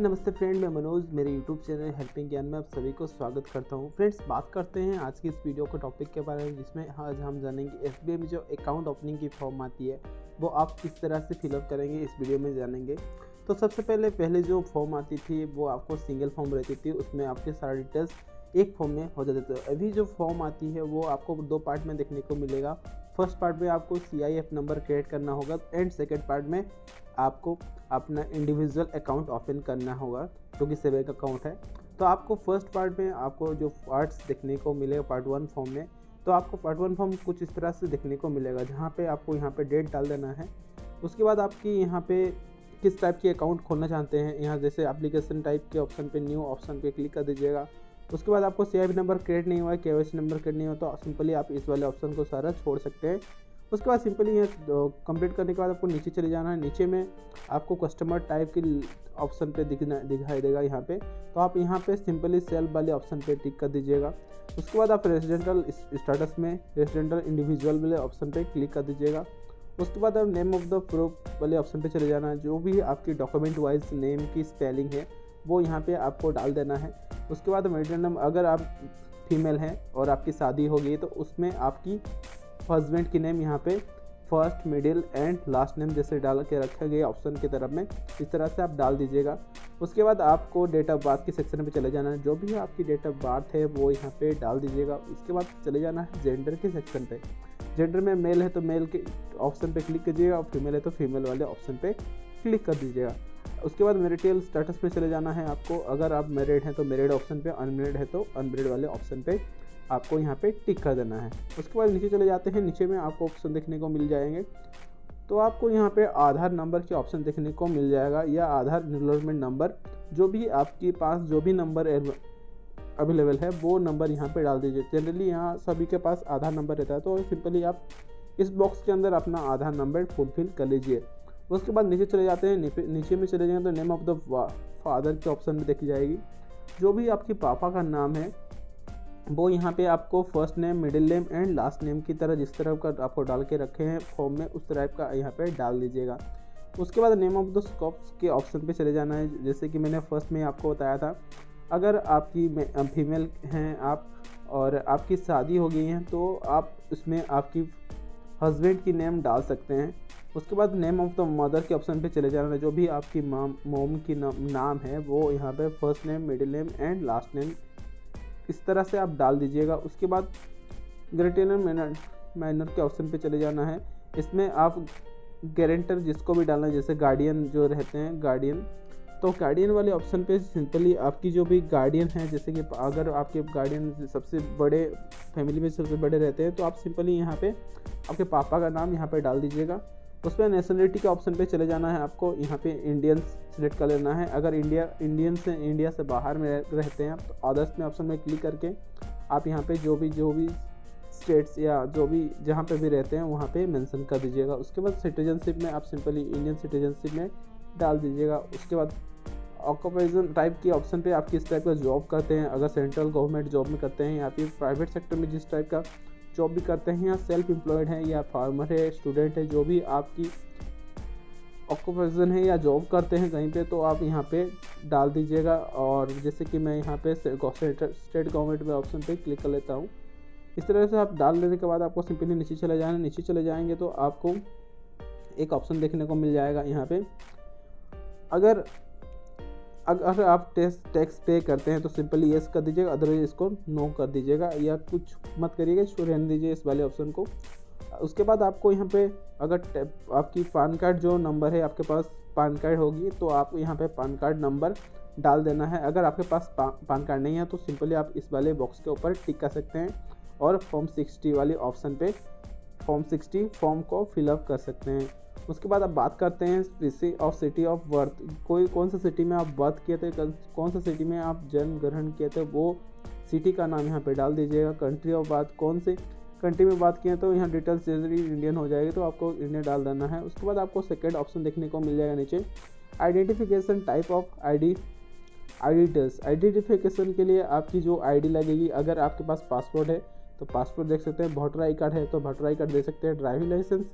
नमस्ते फ्रेंड, मैं मनोज मेरे यूट्यूब चैनल हेल्पिंग ज्ञान में आप सभी को स्वागत करता हूं। फ्रेंड्स, बात करते हैं आज की इस वीडियो के टॉपिक के बारे में, जिसमें आज हम जानेंगे एसबीआई में जो अकाउंट ओपनिंग की फॉर्म आती है वो आप किस तरह से फिलअप करेंगे, इस वीडियो में जानेंगे। तो सबसे पहले जो फॉर्म आती थी वो आपको सिंगल फॉर्म रहती थी, उसमें आपके सारे डिटेल्स एक फॉर्म में हो जाते थे। अभी जो फॉर्म आती है वो आपको दो पार्ट में देखने को मिलेगा। फर्स्ट पार्ट में आपको CIF नंबर क्रिएट करना होगा एंड सेकेंड पार्ट में आपको अपना इंडिविजुअल अकाउंट ओपन करना होगा, जो कि सेविंग अकाउंट है। तो आपको फर्स्ट पार्ट में आपको जो पार्ट्स देखने को मिलेगा पार्ट 1 फॉर्म में, तो आपको पार्ट 1 फॉर्म कुछ इस तरह से देखने को मिलेगा, जहाँ पे आपको यहाँ पे डेट डाल देना है। उसके बाद आपकी यहाँ पे किस टाइप की अकाउंट खोलना चाहते हैं, यहाँ जैसे एप्लीकेशन टाइप के ऑप्शन पे न्यू ऑप्शन पे क्लिक कर दीजिएगा। उसके बाद आपको CIF नंबर क्रिएट नहीं हुआ है, KYC नंबर क्रिएट नहीं हुआ, तो सिंपली आप इस वाले ऑप्शन को सारा छोड़ सकते हैं। उसके बाद सिंपली ये कंप्लीट करने के बाद आपको नीचे चले जाना है। नीचे में आपको कस्टमर टाइप की ऑप्शन पे दिखाई देगा यहाँ पे, तो आप यहाँ पे सिंपली सेल वाले ऑप्शन पे टिक कर दीजिएगा। उसके बाद आप रेजिडेंटल स्टेटस में रेजिडेंटल इंडिविजुअल वाले ऑप्शन पे क्लिक कर दीजिएगा। उसके बाद आप नेम ऑफ द प्रूफ वाले ऑप्शन पे चले जाना है। जो भी आपकी डॉक्यूमेंट वाइज नेम की स्पेलिंग है वो यहाँ पे आपको डाल देना है। उसके बाद मैरिटल नेम, अगर आप फीमेल हैं और आपकी शादी हो गई तो उसमें आपकी हस्बैंड की नेम यहाँ पे first, middle and last name जैसे डाल के रखा गया ऑप्शन की तरफ में, इस तरह से आप डाल दीजिएगा। उसके बाद आपको डेट ऑफ बर्थ के सेक्शन पे चले जाना है। जो भी आपकी डेट ऑफ बर्थ है वो यहाँ पे डाल दीजिएगा। उसके बाद चले जाना है जेंडर के सेक्शन पे। जेंडर में मेल है तो मेल के ऑप्शन पे क्लिक कीजिएगा, और फीमेल है तो फीमेल वाले ऑप्शन पे क्लिक कर दीजिएगा। उसके बाद मैरिटल स्टेटस पे चले जाना है आपको। अगर आप मैरिड हैं तो मैरिड ऑप्शन पे, अनमैरिड है तो अनमैरिड वाले ऑप्शन पे आपको यहाँ पे टिक कर देना है। उसके बाद नीचे चले जाते हैं। नीचे में आपको ऑप्शन देखने को मिल जाएंगे, तो आपको यहाँ पे आधार नंबर के ऑप्शन देखने को मिल जाएगा, या आधार एनरोलमेंट नंबर, जो भी आपके पास जो भी नंबर अवेलेबल है वो नंबर यहाँ पे डाल दीजिए। जनरली यहाँ सभी के पास आधार नंबर रहता है, तो सिंपली आप इस बॉक्स के अंदर अपना आधार नंबर फुलफिल कर लीजिए। उसके बाद नीचे चले जाते हैं। नीचे में चले जाएंगे तो नेम ऑफ द फादर के ऑप्शन में देखी जाएगी। जो भी आपके पापा का नाम है वो यहाँ पे आपको first name, middle name and last name की तरह जिस तरह का आपको डाल के रखे हैं फॉर्म में, उस तरह का यहाँ पे डाल दीजिएगा। उसके बाद नेम ऑफ द स्कोप्स के ऑप्शन पे चले जाना है। जैसे कि मैंने फर्स्ट में आपको बताया था, अगर आपकी फीमेल हैं आप और आपकी शादी हो गई है तो आप उसमें आपकी हस्बैंड की नेम डाल सकते हैं। उसके बाद नेम ऑफ द मदर के ऑप्शन पे चले जाना है। जो भी आपकी मोम की नाम है वो यहाँ पे first name, middle name and last name इस तरह से आप डाल दीजिएगा। उसके बाद ग्रेटेनर माइनर के ऑप्शन पे चले जाना है। इसमें आप गारंटर जिसको भी डालना है, जैसे गार्डियन जो रहते हैं गार्डियन, तो गार्डियन वाले ऑप्शन पे सिंपली आपकी जो भी गार्डियन है, जैसे कि अगर आपके गार्डियन सबसे बड़े फैमिली में सबसे बड़े रहते हैं तो आप सिंपली यहाँ पे आपके पापा का नाम यहाँ पे डाल दीजिएगा। उसमें नेशनलिटी के ऑप्शन पे चले जाना है। आपको यहाँ पे इंडियन सिलेक्ट कर लेना है। अगर इंडिया से बाहर में रहते हैं तो अदर्स में ऑप्शन में क्लिक करके आप यहाँ पे जो भी स्टेट्स या जो भी जहाँ पे भी रहते हैं वहाँ पे मेंशन कर दीजिएगा। उसके बाद सिटीजनशिप में आप सिंपली इंडियन सिटीजनशिप में डाल दीजिएगा। उसके बाद ऑक्यूपेशन टाइप के ऑप्शन पे आप किस टाइप का जॉब करते हैं, अगर सेंट्रल गवर्नमेंट जॉब में करते हैं या फिर प्राइवेट सेक्टर में जिस टाइप का जॉब भी करते हैं, या सेल्फ एम्प्लॉयड है या फार्मर है, स्टूडेंट है, जो भी आपकी ऑक्यूपेशन है या जॉब करते हैं कहीं पे, तो आप यहाँ पे डाल दीजिएगा। और जैसे कि मैं यहाँ पे स्टेट गवर्नमेंट में ऑप्शन पे क्लिक कर लेता हूँ। इस तरह से आप डाल लेने के बाद आपको सिंपली नीचे चले जाना। नीचे चले जाएंगे तो आपको एक ऑप्शन देखने को मिल जाएगा यहाँ पे, अगर आप टैक्स पे करते हैं तो सिंपली येस कर दीजिएगा, अदरवाइज इसको नो कर दीजिएगा या कुछ मत करिएगा, इसको रहने दीजिए इस वाले ऑप्शन को। उसके बाद आपको यहाँ पे अगर आपकी पान कार्ड जो नंबर है, आपके पास पान कार्ड होगी तो आप यहाँ पे पान कार्ड नंबर डाल देना है। अगर आपके पास पान कार्ड नहीं है तो सिंपली आप इस वाले बॉक्स के ऊपर टिक कर सकते हैं और फॉर्म 60 वाले ऑप्शन पे फॉर्म 60 फॉर्म को फिलअप कर सकते हैं। उसके बाद आप बात करते हैं सिटी ऑफ बर्थ, कौन सा सिटी में आप बर्थ किए थे, कौन सा सिटी में आप जन्म ग्रहण किए थे, वो सिटी का नाम यहाँ पे डाल दीजिएगा। कंट्री ऑफ बात, कौन से कंट्री में बात किए तो यहाँ डिटेल्स जैसे इंडियन हो जाएगी तो आपको इंडियन डाल देना है। उसके बाद आपको सेकेंड ऑप्शन देखने को मिल जाएगा नीचे, identification type of ID details. Identification के लिए आपकी जो ID लगेगी, अगर आपके पास पासपोर्ट है तो पासपोर्ट देख सकते हैं, वोटर आई कार्ड है तो वोटर आई कार्ड दे सकते हैं, ड्राइविंग लाइसेंस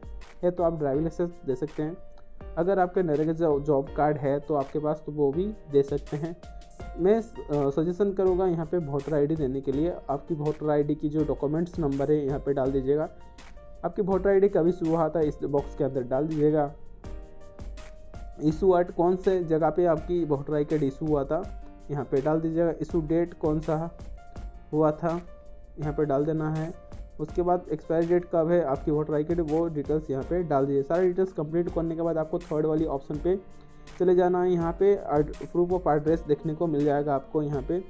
है तो आप ड्राइविंग लाइसेंस दे सकते हैं। अगर आपके नरेगा जॉब कार्ड है तो आपके पास तो वो भी दे सकते हैं। मैं सजेशन करूँगा यहाँ पे वोटर आईडी देने के लिए। आपकी वोटर आईडी की जो डॉक्यूमेंट्स नंबर है यहाँ पे डाल दीजिएगा। आपकी वोटर आईडी कभी इशू हुआ था इस बॉक्स के अंदर डाल दीजिएगा। इशू आर्ट कौन से जगह पे आपकी वोटर आई कार्ड इशू हुआ था यहाँ पे डाल दीजिएगा। इशू डेट कौन सा हुआ था यहाँ पे डाल देना है। उसके बाद एक्सपायरी डेट कब है आपकी वोटर आई कार्ड, वो डिटेल्स यहाँ पे डाल दीजिए। सारे डिटेल्स कंप्लीट करने के बाद आपको थर्ड वाली ऑप्शन पे चले जाना है। यहाँ पे प्रूफ ऑफ एड्रेस देखने को मिल जाएगा आपको। यहाँ पे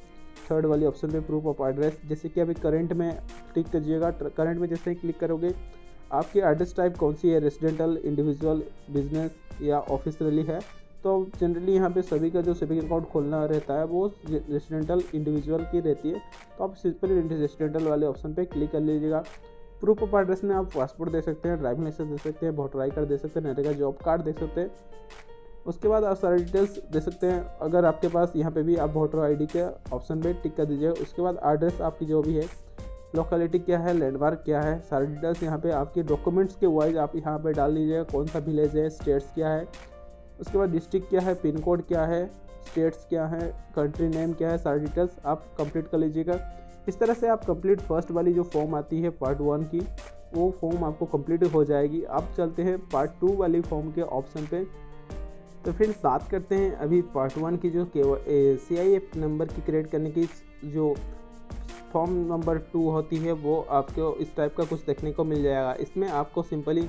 थर्ड वाली ऑप्शन पे प्रूफ ऑफ एड्रेस, जैसे कि अभी करंट में क्लिक कीजिएगा। करंट में जैसे ही क्लिक करोगे आपकी एड्रेस टाइप कौन सी है, रेजिडेंटल, इंडिविजुअल, बिजनेस या ऑफिशियली है। तो जनरली यहाँ पे सभी का जो सेविंग अकाउंट खोलना रहता है वो रेजिडेंटल इंडिविजुअल की रहती है। तो आप सिंपली रेजिडेंटल वाले ऑप्शन पे क्लिक कर लीजिएगा। प्रूफ ऑफ एड्रेस में आप पासपोर्ट दे सकते हैं, ड्राइविंग लाइसेंस दे सकते हैं, वोटर आई कार्ड दे सकते हैं, नरेगा जॉब कार्ड दे सकते हैं। उसके बाद आप सारे डिटेल्स दे सकते हैं। अगर आपके पास यहाँ पे भी आप वोटर आईडी के ऑप्शन पे टिक कर दीजिएगा। उसके बाद एड्रेस आपकी जो भी है, लोकेलिटी क्या है, लैंडमार्क क्या है, सारे डिटेल्स यहाँ पे आपके डॉक्यूमेंट्स के वाइज आप यहाँ पे डाल दीजिएगा। कौन सा विलेज है, स्टेट्स क्या है, उसके बाद डिस्ट्रिक्ट क्या है, पिन कोड क्या है, स्टेट्स क्या है, कंट्री नेम क्या है, सारी डिटेल्स आप कंप्लीट कर लीजिएगा। इस तरह से आप कंप्लीट फर्स्ट वाली जो फॉर्म आती है पार्ट 1 की, वो फॉर्म आपको कंप्लीट हो जाएगी। अब चलते हैं पार्ट 2 वाली फॉर्म के ऑप्शन पे। तो फिर बात करते हैं अभी पार्ट 1 की जो CIF नंबर की क्रिएट करने की जो फॉर्म नंबर 2 होती है, वो आपको इस टाइप का कुछ देखने को मिल जाएगा। इसमें आपको सिंपली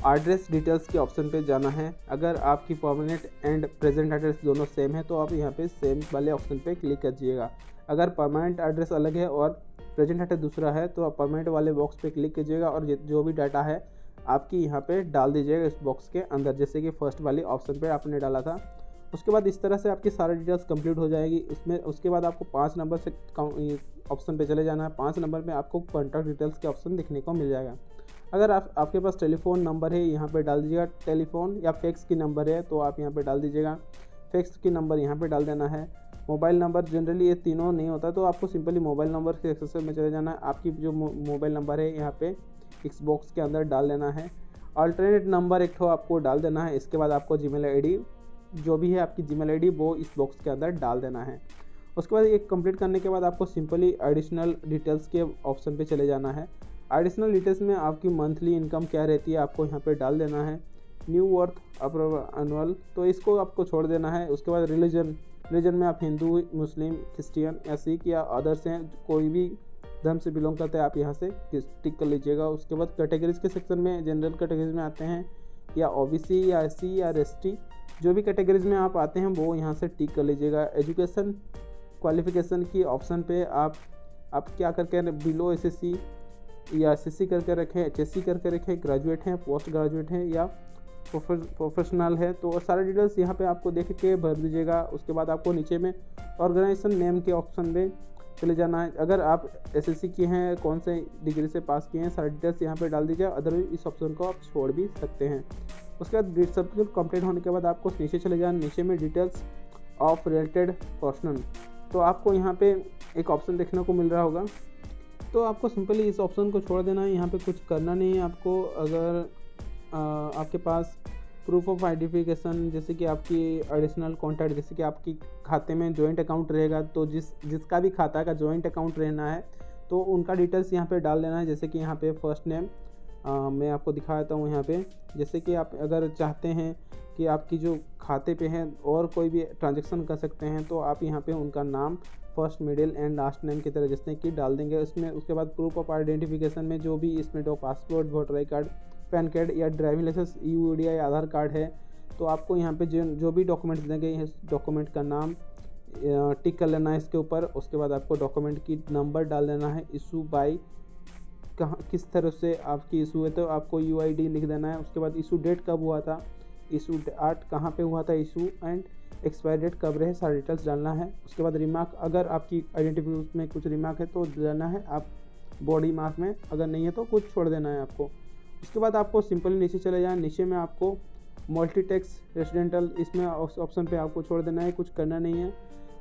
एड्रेस डिटेल्स के ऑप्शन पे जाना है। अगर आपकी परमानेंट एंड प्रेजेंट एड्रेस दोनों सेम है तो आप यहाँ पे सेम वाले ऑप्शन पे क्लिक कीजिएगा। अगर परमानेंट एड्रेस अलग है और प्रेजेंट एड्रेस दूसरा है तो आप परमानेंट वाले बॉक्स पे क्लिक कीजिएगा और जो भी डाटा है आपकी यहाँ पे डाल दीजिएगा इस बॉक्स के अंदर, जैसे कि फर्स्ट वाली ऑप्शन पे आपने डाला था। उसके बाद इस तरह से आपकी सारी डिटेल्स कंप्लीट हो जाएगी इसमें। उसके बाद आपको 5 नंबर से ऑप्शन पे चले जाना है। 5 नंबर में आपको कॉन्टैक्ट डिटेल्स के ऑप्शन दिखने को मिल जाएगा। अगर आपके पास टेलीफोन नंबर है यहाँ पे डाल दीजिएगा। टेलीफोन या फैक्स की नंबर है तो आप यहाँ पे डाल दीजिएगा। फैक्स की नंबर यहाँ पे डाल देना है। मोबाइल नंबर, जनरली ये तीनों नहीं होता तो आपको सिंपली मोबाइल नंबर के एक्सेस में चले जाना है। आपकी जो मोबाइल नंबर है यहाँ पे इस बॉक्स के अंदर डाल देना है। अल्टरनेट नंबर एक ठो आपको डाल देना है। इसके बाद आपको जीमेल आईडी जो भी है आपकी जीमेल आईडी वो इस बॉक्स के अंदर डाल देना है। उसके बाद ये कंप्लीट करने के बाद आपको सिंपली एडिशनल डिटेल्स के ऑप्शन पे चले जाना है। एडिशनल डिटेल्स में आपकी मंथली इनकम क्या रहती है आपको यहाँ पे डाल देना है। न्यू वर्थ एनुअल, तो इसको आपको छोड़ देना है। उसके बाद रिलीजन में आप हिंदू, मुस्लिम, क्रिश्चियन या सिख या अदर्स हैं, कोई भी धर्म से बिलोंग करते हैं आप यहाँ से टिक कर लीजिएगा। उसके बाद कैटेगरीज के सेक्शन में जनरल कैटेगरीज में आते हैं या OBC या SC या ST, जो भी कैटेगरीज में आप आते हैं वो यहाँ से टिक कर लीजिएगा। एजुकेशन क्वालिफिकेशन की ऑप्शन पे आप क्या करके बिलो SSC या SSC करके रखें, HSC करके रखें, ग्रेजुएट हैं, पोस्ट ग्रेजुएट हैं या प्रोफेशनल है, तो सारे डिटेल्स यहाँ पे आपको देख के भर दीजिएगा। उसके बाद आपको नीचे में ऑर्गेनाइजेशन नेम के ऑप्शन में चले जाना है। अगर आप SSC किए हैं, कौन से डिग्री से पास किए हैं, सारे डिटेल्स यहाँ पे डाल दीजिए। अदरवाइज इस ऑप्शन को आप छोड़ भी सकते हैं। उसके बाद सब कुछ कंप्लीट होने के बाद आपको नीचे चले जाना। नीचे में डिटेल्स ऑफ रिलेटेड पर्सन, तो आपको यहाँ पे एक ऑप्शन देखने को मिल रहा होगा। तो आपको सिंपली इस ऑप्शन को छोड़ देना है। यहाँ पे कुछ करना नहीं है आपको। अगर आपके पास प्रूफ ऑफ आइडेंटिफिकेशन, जैसे कि आपकी एडिशनल कॉन्टैक्ट, जैसे कि आपकी खाते में जॉइंट अकाउंट रहेगा तो जिसका भी खाता का जॉइंट अकाउंट रहना है तो उनका डिटेल्स यहाँ पे डाल देना है। जैसे कि यहाँ पे फर्स्ट नेम मैं आपको दिखा देता हूँ यहाँ पे। जैसे कि आप अगर चाहते हैं कि आपकी जो खाते पे हैं और कोई भी ट्रांजेक्शन कर सकते हैं तो आप यहाँ पे उनका नाम first, middle and last name की तरह जैसे कि डाल देंगे इसमें। उसके बाद प्रूफ ऑफ आइडेंटिफिकेशन में जो भी इसमें तो passport, voter I card, pan card या ड्राइविंग लाइसेंस, UID या आधार कार्ड है तो आपको यहाँ पे जो भी डॉक्यूमेंट्स देंगे इस डॉक्यूमेंट का नाम टिक कर लेना है इसके ऊपर। उसके बाद आपको डॉक्यूमेंट की नंबर डाल देना है। इशू बाई कहाँ किस तरह से आपकी इशू है तो आपको UID लिख देना है। उसके बाद इशू डेट कब हुआ था, इशू डेट कहाँ पे हुआ था इशू, एंड एक्सपायर डेट कब रहे, सारे डिटेल्स डालना है। उसके बाद रिमार्क, अगर आपकी आइडेंटिटी में कुछ रिमार्क है तो देना है आप बॉडी मार्क में, अगर नहीं है तो कुछ छोड़ देना है आपको। उसके बाद आपको सिंपली नीचे चले जाए। नीचे में आपको मल्टी टैक्स रेजिडेंटल, इसमें ऑप्शन पे आपको छोड़ देना है, कुछ करना नहीं है।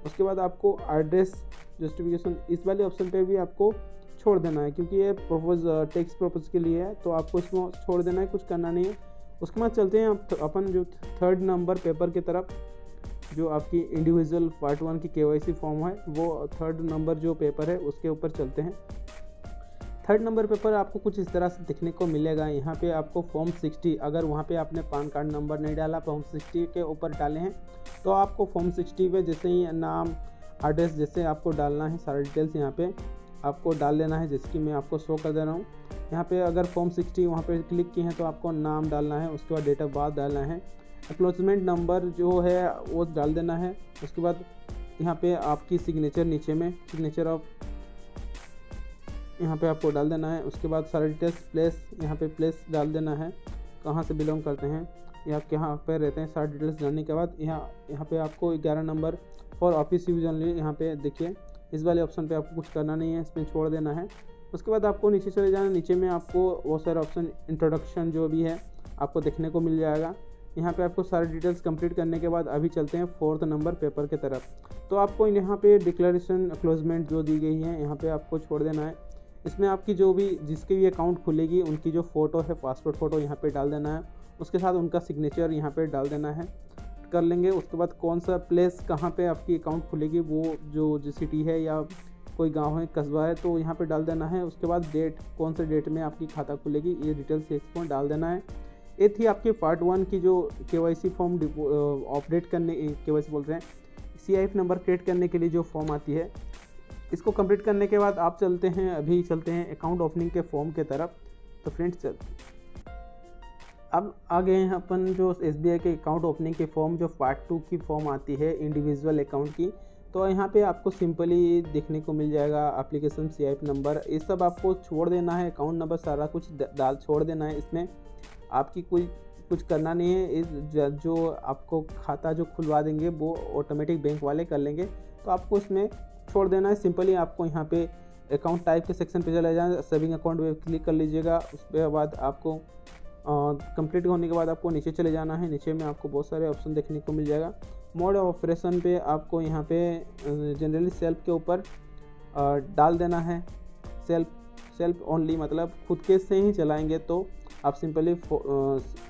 उसके बाद आपको एड्रेस जस्टिफिकेशन, इस वाले ऑप्शन पे भी आपको छोड़ देना है क्योंकि ये टैक्स पर्पज़ के लिए है तो आपको इसमें छोड़ देना है, कुछ करना नहीं है। उसके बाद चलते हैं अपन जो थर्ड नंबर पेपर की तरफ, जो आपकी इंडिविजुअल पार्ट 1 की KYC फॉर्म है, वो थर्ड नंबर जो पेपर है उसके ऊपर चलते हैं। थर्ड नंबर पेपर आपको कुछ इस तरह से दिखने को मिलेगा। यहाँ पे आपको फॉर्म 60, अगर वहाँ पे आपने पैन कार्ड नंबर नहीं डाला, फॉर्म 60 के ऊपर डाले हैं, तो आपको फॉर्म 60 पे जैसे ही नाम, एड्रेस जैसे आपको डालना है, सारे डिटेल्स यहाँ पे आपको डाल लेना है, जिसकी मैं आपको शो कर दे रहा हूँ। यहाँ पे अगर फॉर्म 60 वहाँ पे क्लिक किए हैं तो आपको नाम डालना है, उसके बाद डेट ऑफ बर्थ डालना है, एक्नॉलेजमेंट नंबर जो है वो डाल देना है। उसके बाद यहाँ पे आपकी सिग्नेचर नीचे में, सिग्नेचर ऑफ यहाँ पे आपको डाल देना है। उसके बाद सारे डिटेल्स, प्लेस यहाँ पे प्लेस डाल देना है, कहाँ से बिलोंग करते हैं या कहाँ पे रहते हैं, सारे डिटेल्स डालने के बाद यहाँ पे आपको 11 number for office use only, यहाँ पे देखिए इस वाले ऑप्शन पे आपको कुछ करना नहीं है, इसमें छोड़ देना है। उसके बाद आपको नीचे चले जाना, नीचे में आपको वो सारे ऑप्शन इंट्रोडक्शन जो भी है आपको देखने को मिल जाएगा। यहाँ पे आपको सारे डिटेल्स कंप्लीट करने के बाद अभी चलते हैं फोर्थ नंबर पेपर के तरफ। तो आपको यहाँ पे डिक्लेरेशन एक्नॉलेजमेंट जो दी गई है यहाँ पे आपको छोड़ देना है। इसमें आपकी जो भी जिसकी भी अकाउंट खुलेगी उनकी जो फ़ोटो है, पासपोर्ट फ़ोटो यहाँ पे डाल देना है, उसके साथ उनका सिग्नेचर यहाँ पे डाल देना है, कर लेंगे। उसके बाद कौन सा प्लेस कहाँ पे आपकी अकाउंट खुलेगी, वो जो सिटी है या कोई गांव है, कस्बा है, तो यहाँ पे डाल देना है। उसके बाद डेट, कौन से डेट में आपकी खाता खुलेगी, ये डिटेल्स इसको डाल देना है। ये थी आपकी पार्ट 1 की जो KYC फॉर्म अपडेट करने, KYC बोल रहे हैं, CIF नंबर क्रिएट करने के लिए जो फॉर्म आती है। इसको कंप्लीट करने के बाद आप चलते हैं अकाउंट ओपनिंग के फॉर्म के तरफ। तो फ्रेंड्स अब आ गए हैं अपन जो SBI के अकाउंट ओपनिंग के फॉर्म, जो पार्ट 2 की फॉर्म आती है इंडिविजुअल अकाउंट की। तो यहाँ पे आपको सिंपली देखने को मिल जाएगा एप्लीकेशन, CIF नंबर, ये सब आपको छोड़ देना है, अकाउंट नंबर सारा कुछ डाल छोड़ देना है। इसमें आपकी कुछ करना नहीं है। इस जो आपको खाता जो खुलवा देंगे वो ऑटोमेटिक बैंक वाले कर लेंगे, तो आपको इसमें छोड़ देना है। सिंपली आपको यहाँ पे अकाउंट टाइप के सेक्शन पे चले जाए, सेविंग अकाउंट पे क्लिक कर लीजिएगा। उसके बाद आपको कंप्लीट होने के बाद आपको नीचे चले जाना है। नीचे में आपको बहुत सारे ऑप्शन देखने को मिल जाएगा। मोड ऑपरेशन पे आपको यहाँ पे जनरली सेल्फ के ऊपर डाल देना है, सेल्फ ओनली, मतलब खुद के से ही चलाएंगे, तो आप सिंपली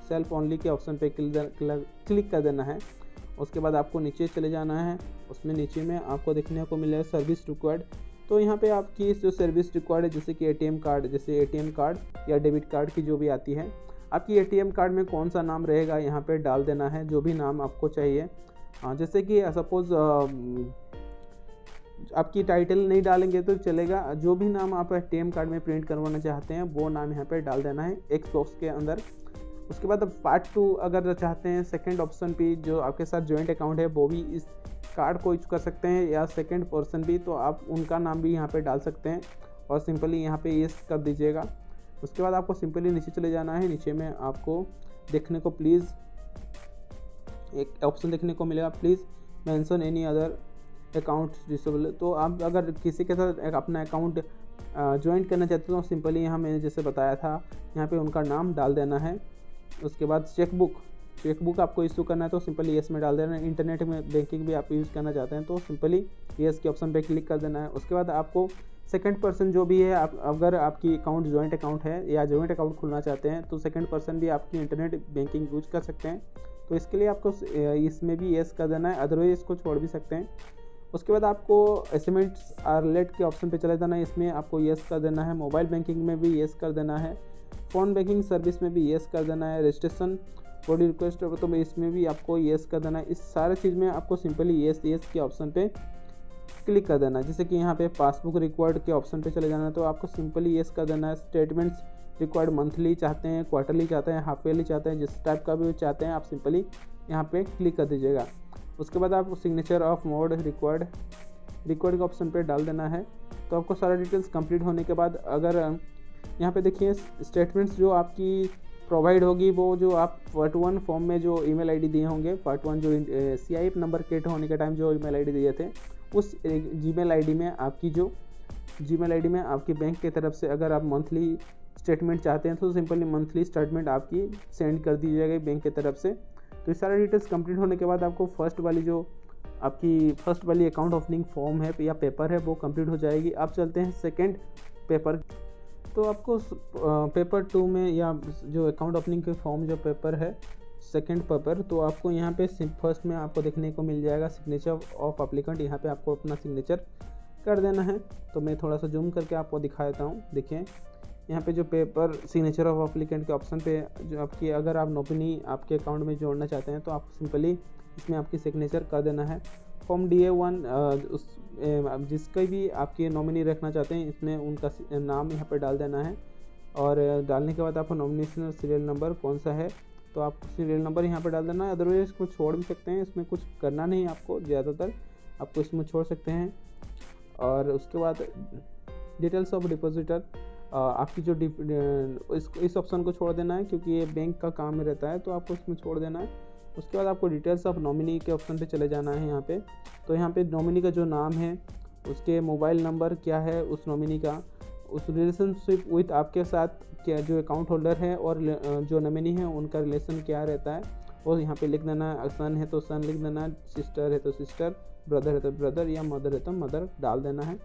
सेल्फ ओनली के ऑप्शन पे क्लिक कर देना है। उसके बाद आपको नीचे चले जाना है, उसमें नीचे में आपको देखने को मिलेगा सर्विस रिक्वायर्ड। तो यहाँ पे आपकी जो सर्विस रिक्वायर्ड है, जैसे कि ATM कार्ड, जैसे ATM कार्ड या डेबिट कार्ड की जो भी आती है, आपकी ATM कार्ड में कौन सा नाम रहेगा यहाँ पे डाल देना है, जो भी नाम आपको चाहिए। जैसे कि सपोज़ आपकी टाइटल नहीं डालेंगे तो चलेगा, जो भी नाम आप ATM कार्ड में प्रिंट करवाना चाहते हैं वो नाम यहाँ पे डाल देना है एक्स बॉक्स के अंदर। उसके बाद अब पार्ट 2 अगर चाहते हैं, सेकंड ऑप्शन पे जो आपके साथ जॉइंट अकाउंट है वो भी इस कार्ड को यूज कर सकते हैं, या सेकंड पर्सन भी, तो आप उनका नाम भी यहाँ पे डाल सकते हैं और सिंपली यहाँ पे यस कर दीजिएगा। उसके बाद आपको सिंपली नीचे चले जाना है। नीचे में आपको देखने को प्लीज़ एक ऑप्शन देखने को मिलेगा, please mention any other account disable. तो आप अगर किसी के साथ अपना अकाउंट ज्वाइन करना चाहते हो तो सिंपली यहाँ मैंने जैसे बताया था, यहाँ पे उनका नाम डाल देना है। उसके बाद चेकबुक आपको इशू करना है तो सिंपली येस में डाल देना है। इंटरनेट में बैंकिंग भी आप यूज़ करना चाहते हैं तो सिंपली येस के ऑप्शन पे क्लिक कर देना है। उसके बाद आपको सेकंड पर्सन जो भी है, आप अगर आपकी अकाउंट जॉइंट अकाउंट है या जॉइंट अकाउंट खुलना चाहते हैं तो सेकंड पर्सन भी आपकी इंटरनेट बैंकिंग यूज कर सकते हैं, तो इसके लिए आपको इसमें भी येस कर देना है, अदरवाइज इसको छोड़ भी सकते हैं। उसके बाद आपको एसएमएस आरलेट के ऑप्शन पे चले जाना है, इसमें आपको येस कर देना है। मोबाइल बैंकिंग में भी येस कर देना है, फ़ोन बैंकिंग सर्विस में भी येस कर देना है, रजिस्ट्रेशन बॉडी रिक्वेस्ट तो इसमें भी आपको येस कर देना है। इस सारे चीज़ में आपको सिंपली येस के ऑप्शन पे क्लिक कर देना है। जैसे कि यहाँ पे पासबुक रिक्वायर्ड के ऑप्शन पे चले जाना है तो आपको सिंपली येस कर देना है। स्टेटमेंट्स रिक्वायर्ड मंथली चाहते हैं, क्वार्टरली चाहते हैं, हाफ ईयरली चाहते हैं, जिस टाइप का भी चाहते हैं आप सिंपली यहाँ पे क्लिक कर दीजिएगा। उसके बाद आप सिग्नेचर ऑफ मोड रिक्वायर्ड के ऑप्शन पे डाल देना है। तो आपको सारा डिटेल्स कंप्लीट होने के बाद अगर यहाँ पे देखिए स्टेटमेंट्स जो आपकी प्रोवाइड होगी, वो जो आप पार्ट 1 फॉर्म में जो ईमेल आईडी दिए होंगे, पार्ट 1 जो CIF नंबर क्रिएट होने के टाइम जो ईमेल आईडी दिए थे, उस जीमेल आईडी में आपकी बैंक की तरफ से अगर आप मंथली स्टेटमेंट चाहते हैं तो सिंपली मंथली स्टेटमेंट आपकी सेंड कर दी जाएगी बैंक की तरफ से। तो ये सारे डिटेल्स कंप्लीट होने के बाद आपको फर्स्ट वाली अकाउंट ओपनिंग फॉर्म है या पेपर है वो कंप्लीट हो जाएगी। अब चलते हैं सेकंड पेपर। तो आपको पेपर 2 में या जो अकाउंट ओपनिंग के फॉर्म जो पेपर है सेकंड पेपर, तो आपको यहाँ पे फर्स्ट में आपको देखने को मिल जाएगा सिग्नेचर ऑफ एप्लीकेंट। यहाँ पे आपको अपना सिग्नेचर कर देना है। तो मैं थोड़ा सा जूम करके आपको दिखा देता हूँ। देखिए यहाँ पे जो पेपर सिग्नेचर ऑफ एप्लीकेंट के ऑप्शन पे जो आपकी, अगर आप नॉमिनी आपके अकाउंट में जोड़ना चाहते हैं तो आप सिंपली इसमें आपकी सिग्नेचर कर देना है। फॉर्म DA1 उस जिसका भी आपकी नॉमिनी रखना चाहते हैं इसमें उनका नाम यहाँ पे डाल देना है। और डालने के बाद आपको नॉमिनेशन सीरियल नंबर कौन सा है तो आप सीरियल नंबर यहाँ पे डाल देना है। अदरवाइज इसको छोड़ भी सकते हैं, इसमें कुछ करना नहीं आपको, ज़्यादातर आपको इसमें छोड़ सकते हैं। और उसके बाद डिटेल्स ऑफ डिपॉजिटर, आपकी जो इस ऑप्शन को छोड़ देना है क्योंकि ये बैंक का काम में रहता है, तो आपको इसमें छोड़ देना है। उसके बाद आपको डिटेल्स ऑफ नॉमिनी के ऑप्शन पे चले जाना है यहाँ पे। तो यहाँ पे नॉमिनी का जो नाम है, उसके मोबाइल नंबर क्या है उस नॉमिनी का, उस रिलेशनशिप विथ आपके साथ क्या जो अकाउंट होल्डर है और जो नॉमिनी है उनका रिलेशन क्या रहता है वो यहाँ पे लिख देना है। सन है तो सन लिख देना है, सिस्टर है तो सिस्टर, ब्रदर है तो ब्रदर, या मदर है तो मदर डाल देना है।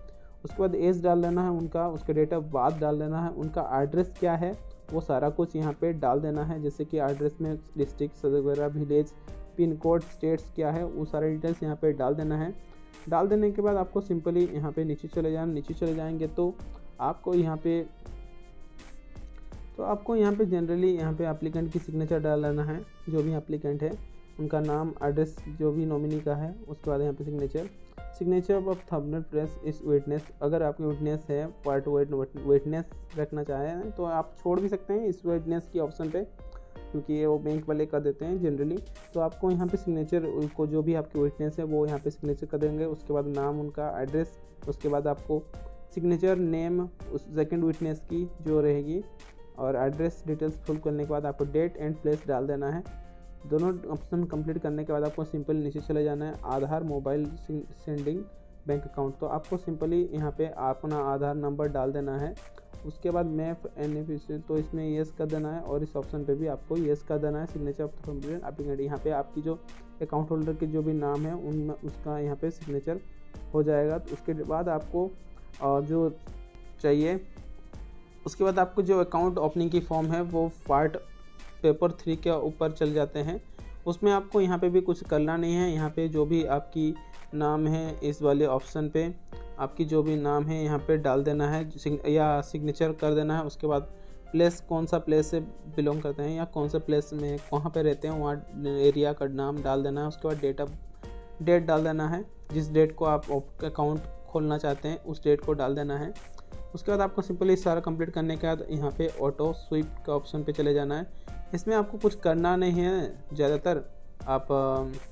उसके बाद एज डाल देना है उनका, उसके डेट ऑफ बर्थ डाल देना है, उनका एड्रेस क्या है वो सारा कुछ यहाँ पे डाल देना है। जैसे कि एड्रेस में डिस्ट्रिक्ट वगैरह, विलेज, पिन कोड, स्टेट्स क्या है वो सारे डिटेल्स यहाँ पे डाल देना है। डाल देने के बाद आपको सिंपली यहाँ पे नीचे चले जाएंगे तो आपको यहाँ पे जनरली यहाँ पे एप्लीकेंट की सिग्नेचर डाल देना है। जो भी एप्लीकेंट है उनका नाम, एड्रेस जो भी नॉमिनी का है, उसके बाद यहाँ पे सिग्नेचर ऑफ थंबनेल प्रेस इस विटनेस। अगर आपकी विटनेस है पार्ट विटनेस रखना चाहें तो आप छोड़ भी सकते हैं इस विटनेस की ऑप्शन पे, क्योंकि वो बैंक वाले कर देते हैं जनरली। तो आपको यहाँ पे सिग्नेचर को जो भी आपकी विटनेस है वो यहाँ पे सिग्नेचर कर देंगे। उसके बाद नाम, उनका एड्रेस, उसके बाद आपको सिग्नेचर नेम उस सेकंड विटनेस की जो रहेगी, और एड्रेस डिटेल्स फुल करने के बाद आपको डेट एंड प्लेस डाल देना है। दोनों ऑप्शन कंप्लीट करने के बाद आपको सिंपल नीचे चले जाना है, आधार, मोबाइल सेंडिंग, बैंक अकाउंट। तो आपको सिंपली यहाँ पे अपना आधार नंबर डाल देना है। उसके बाद मैप एनएफिशिएंट, तो इसमें येस कर देना है और इस ऑप्शन पे भी आपको येस कर देना है। सिग्नेचर ऑफ कंप्लीट एप्लीकेंट, यहाँ पे आपकी जो अकाउंट होल्डर के जो भी नाम है उनमें उसका यहाँ पे सिग्नेचर हो जाएगा। तो उसके बाद आपको जो चाहिए, उसके बाद आपको जो अकाउंट ओपनिंग की फॉर्म है वो पार्ट पेपर 3 के ऊपर चल जाते हैं। उसमें आपको यहाँ पे भी कुछ करना नहीं है। यहाँ पे जो भी आपकी नाम है इस वाले ऑप्शन पे आपकी जो भी नाम है यहाँ पे डाल देना है या सिग्नेचर कर देना है। उसके बाद प्लेस, कौन सा प्लेस से बिलोंग करते हैं या कौन सा प्लेस में कहाँ पे रहते हैं वहाँ एरिया का नाम डाल देना है। उसके बाद डेट डाल देना है, जिस डेट को आप अकाउंट खोलना चाहते हैं उस डेट को डाल देना है। उसके बाद आपको सिंपली सारा कंप्लीट करने के बाद यहाँ पे ऑटो स्वीप का ऑप्शन पे चले जाना है। इसमें आपको कुछ करना नहीं है, ज़्यादातर आप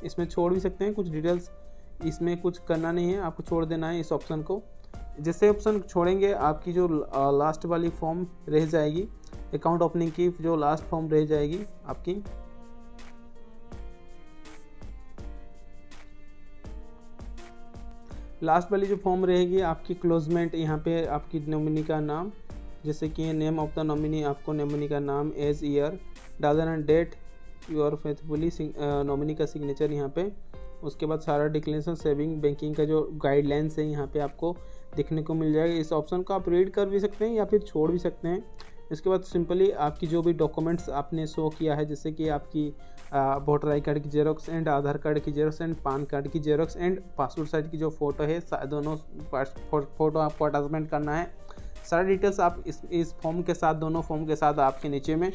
इसमें छोड़ भी सकते हैं कुछ डिटेल्स, इसमें कुछ करना नहीं है, आपको छोड़ देना है इस ऑप्शन को। जैसे ऑप्शन छोड़ेंगे आपकी जो लास्ट वाली फॉर्म रह जाएगी, अकाउंट ओपनिंग की जो लास्ट फॉर्म रह जाएगी आपकी, लास्ट वाली जो फॉर्म रहेगी आपकी क्लोजमेंट, यहाँ पे आपकी नॉमिनी का नाम, जैसे कि नेम ऑफ द नॉमिनी, आपको नॉमिनी का नाम, एज, ईयर डाल देना, डेट, योर फेथफुली नॉमिनी का सिग्नेचर यहाँ पे। उसके बाद सारा डिक्लेरेशन, सेविंग, बैंकिंग का जो गाइडलाइंस है यहाँ पे आपको देखने को मिल जाएगा। इस ऑप्शन को आप रीड कर भी सकते हैं या फिर छोड़ भी सकते हैं। इसके बाद सिंपली आपकी जो भी डॉक्यूमेंट्स आपने शो किया है, जैसे कि आपकी वोटर आई कार्ड की जेरोक्स एंड आधार कार्ड की जेरोक्स एंड पान कार्ड की जेरोक्स एंड पासपोर्ट साइज की जो फ़ोटो है, दोनों फ़ोटो आपको अटैचमेंट करना है। सारा डिटेल्स आप इस फॉर्म के साथ, दोनों फॉर्म के साथ आपके नीचे में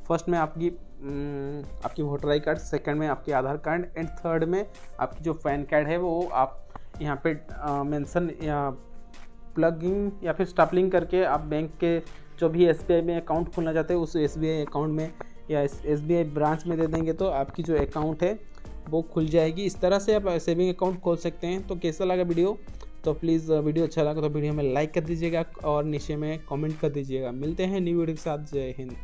फर्स्ट में आपकी वोटर आई कार्ड, सेकंड में आपकी आधार कार्ड एंड थर्ड में आपकी जो पैन कार्ड है वो आप यहाँ पे मेंशन या प्लगिंग या फिर स्टैपलिंग करके आप बैंक के जो भी SBI में अकाउंट खोलना चाहते हैं उस SBI अकाउंट में या SBI ब्रांच में दे देंगे तो आपकी जो अकाउंट है वो खुल जाएगी। इस तरह से आप सेविंग अकाउंट खोल सकते हैं। तो कैसा लगा वीडियो? तो प्लीज़ वीडियो अच्छा लगा तो वीडियो में लाइक कर दीजिएगा और नीचे में कमेंट कर दीजिएगा। मिलते हैं न्यू वीडियो के साथ। जय हिंद।